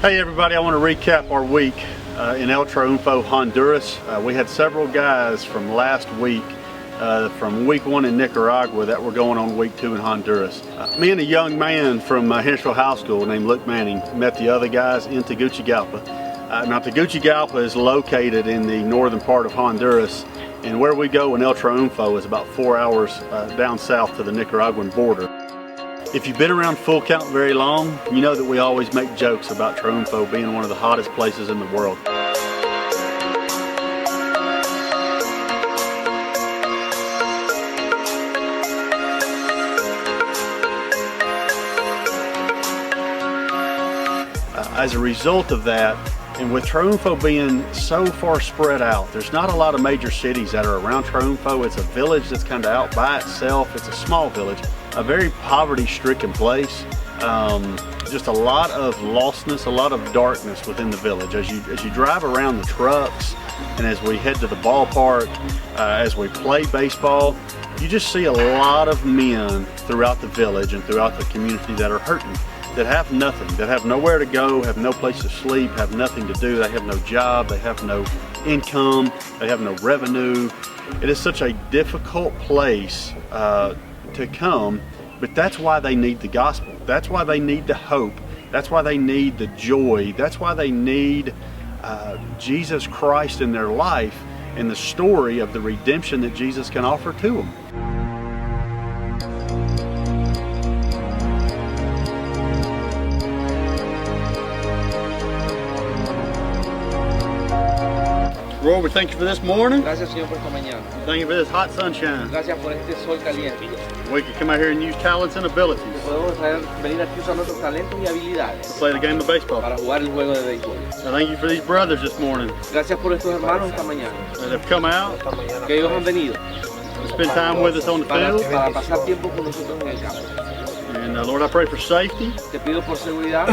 Hey everybody, I want to recap our week in El Triunfo, Honduras. We had several guys from last week, from week 1 in Nicaragua that were going on week 2 in Honduras. Me and a young man from Hendersonville High School named Luke Manning met the other guys in Tegucigalpa. Now Tegucigalpa is located in the northern part of Honduras, and where we go in El Triunfo is about 4 hours down south to the Nicaraguan border. If you've been around Full Count very long, you know that we always make jokes about Triunfo being one of the hottest places in the world. As a result of that, and with Triunfo being so far spread out, there's not a lot of major cities that are around Triunfo. It's a village that's kind of out by itself. It's a small village, a very poverty-stricken place. Just a lot of lostness, a lot of darkness within the village. As you drive around the trucks, and as we head to the ballpark, as we play baseball, you just see a lot of men throughout the village and throughout the community that are hurting, that have nothing, that have nowhere to go, have no place to sleep, have nothing to do. They have no job, they have no income, they have no revenue. It is such a difficult place to come, but that's why they need the gospel. That's why they need the hope. That's why they need the joy. That's why they need Jesus Christ in their life and the story of the redemption that Jesus can offer to them. Lord, we thank you for this morning. Gracias, Señor, por esta mañana. Thank you for this hot sunshine. Gracias por este sol caliente. We can come out here and use talents and abilities Podemos venir aquí usar nuestros talentos y habilidades to play the game of baseball. para jugar el juego de béisbol. I thank you for these brothers this morning Gracias por estos hermanos esta mañana, that have come out que ellos han venido to spend time with us on the field. para pasar tiempo con nosotros en el campo. And Lord, I pray for safety. Te pido por seguridad,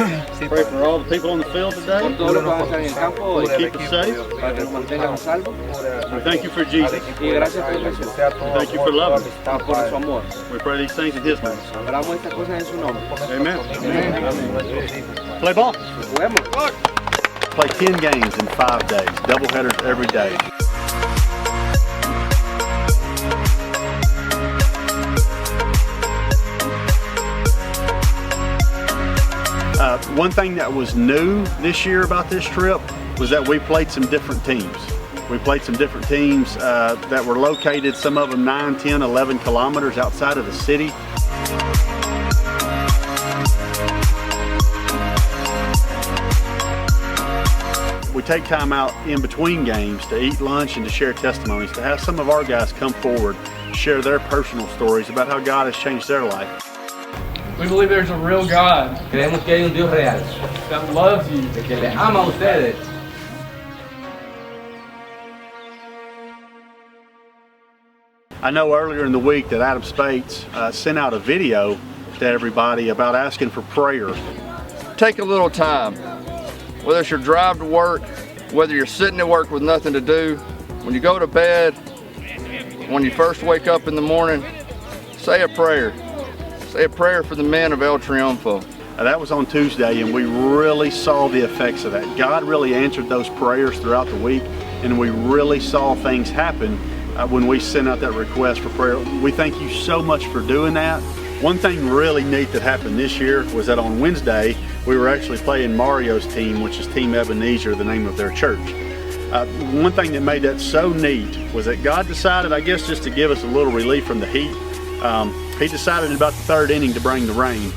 Pray for all the people on the field por today. todos los que van a estar en el campo hoy, Keep us safe. para que nos mantengan a salvo. We thank you for Jesus. Y gracias por Jesús, We thank you for loving us. por su amor. We pray these things in His name. Oramos estas cosas en su nombre. Amen. Play ball. Juguemos. Play 10 games in 5 days. Doubleheaders every day. One thing that was new this year about this trip was that we played some different teams. We played some different teams that were located, some of them 9, 10, 11 kilometers outside of the city. We take time out in between games to eat lunch and to share testimonies, to have some of our guys come forward, share their personal stories about how God has changed their life. We believe there's a real God Creemos que hay un Dios real, that loves you. que les ama a ustedes. I know earlier in the week that Adam Spates sent out a video to everybody about asking for prayer. Take a little time, whether it's your drive to work, whether you're sitting at work with nothing to do, when you go to bed, when you first wake up in the morning, say a prayer. Say a prayer for the men of El Triunfo. That was on Tuesday, and we really saw the effects of that. God really answered those prayers throughout the week, and we really saw things happen when we sent out that request for prayer. We thank you so much for doing that. One thing really neat that happened this year was that on Wednesday, we were actually playing Mario's team, which is Team Ebenezer, the name of their church. One thing that made that so neat was that God decided, I guess just to give us a little relief from the heat, He decided about the 3rd inning to bring the rain.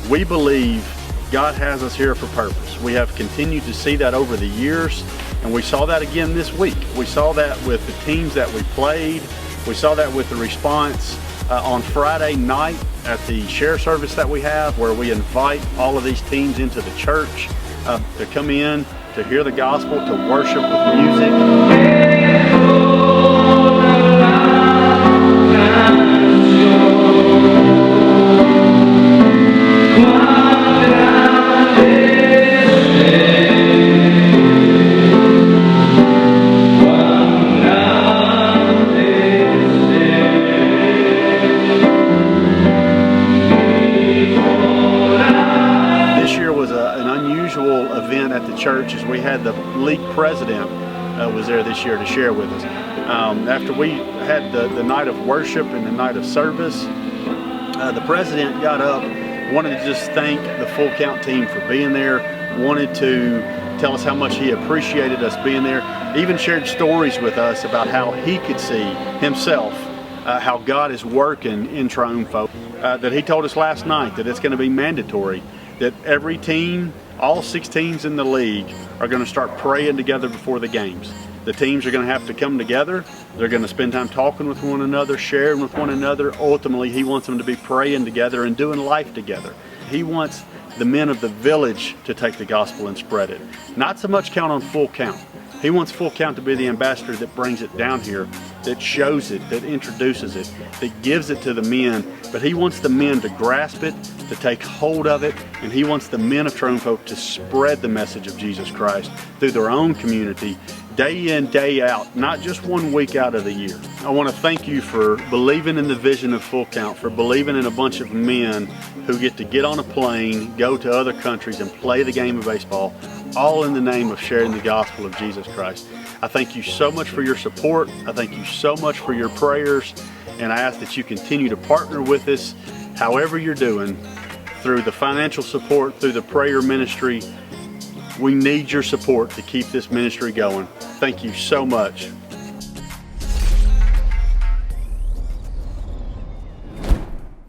We believe God has us here for purpose. We have continued to see that over the years, and we saw that again this week. We saw that with the teams that we played. We saw that with the response on Friday night at the share service that we have, where we invite all of these teams into the church to come in, to hear the gospel, to worship with music. this year to share with us. After we had the night of worship and the night of service, the president got up, wanted to just thank the Full Count team for being there, wanted to tell us how much he appreciated us being there, even shared stories with us about how he could see himself, how God is working in Triunfo, that he told us last night that it's going to be mandatory that every team, all 6 teams in the league, are going to start praying together before the games. The teams are going to have to come together. They're going to spend time talking with one another, sharing with one another. Ultimately, he wants them to be praying together and doing life together. He wants the men of the village to take the gospel and spread it. Not so much count on Full Count. He wants Full Count to be the ambassador that brings it down here, that shows it, that introduces it, that gives it to the men. But he wants the men to grasp it, to take hold of it, and he wants the men of Triunfo to spread the message of Jesus Christ through their own community, day in, day out, not just 1 week out of the year. I want to thank you for believing in the vision of Full Count, for believing in a bunch of men who get to get on a plane, go to other countries and play the game of baseball, all in the name of sharing the gospel of Jesus Christ. I thank you so much for your support. I thank you so much for your prayers, and I ask that you continue to partner with us however you're doing, through the financial support, through the prayer ministry. We need your support to keep this ministry going. Thank you so much.